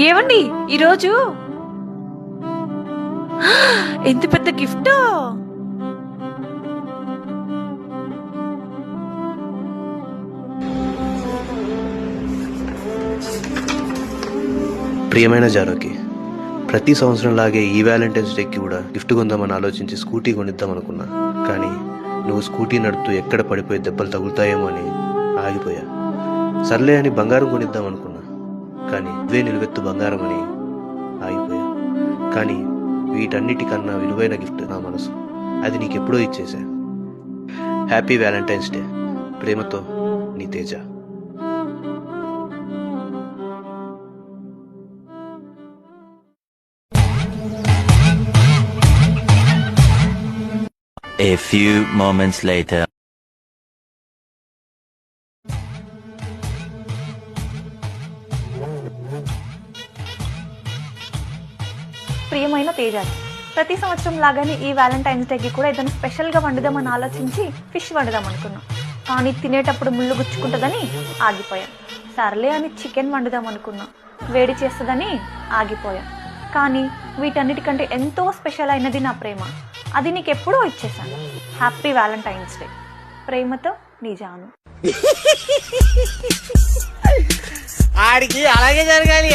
ఏవండి ఈరోజు ఎంత పెద్ద గిఫ్ట్! ప్రియమైన జానకి, ప్రతి సంవత్సరం లాగే ఈ వ్యాలంటైన్స్ డేకి కూడా గిఫ్ట్ కొందామని ఆలోచించి స్కూటీ కొనిద్దాం అనుకున్నా. కానీ నువ్వు స్కూటీ నడుపుతూ ఎక్కడ పడిపోయి దెబ్బలు తగులుతాయేమో అని ఆగిపోయా. సర్లే అని బంగారం కొనిద్దాం అనుకున్నా. కానీ ఇవే నిలువెత్తు బంగారం అని ఆగిపోయా. కానీ వీటన్నిటికన్నా విలువైన గిఫ్ట్ నా మనసు. అది నీకెప్పుడో ఇచ్చేసా. Happy Valentine's day. ప్రేమతో నీ Teja. A few moments later. ప్రియమైన తేజాకి, ప్రతి సంవత్సరం లాగానే ఈ వ్యాలంటైన్స్ డేకి కూడా ఏదైనా స్పెషల్గా వండుదామని ఆలోచించి ఫిష్ వండుదాం అనుకున్నాం. కానీ తినేటప్పుడు ముళ్ళు గుచ్చుకుంటుందని ఆగిపోయాం. సర్లే అని చికెన్ వండుదాం అనుకున్నాం. వేడి చేస్తుందని ఆగిపోయాం. కానీ వీటన్నిటికంటే ఎంతో స్పెషల్ అయినది నా ప్రేమ. అది నీకు ఎప్పుడో ఇచ్చేసాను. Happy Valentine's day. ప్రేమతో నీ జాను. ఆడికి అలాగే జరగాలి.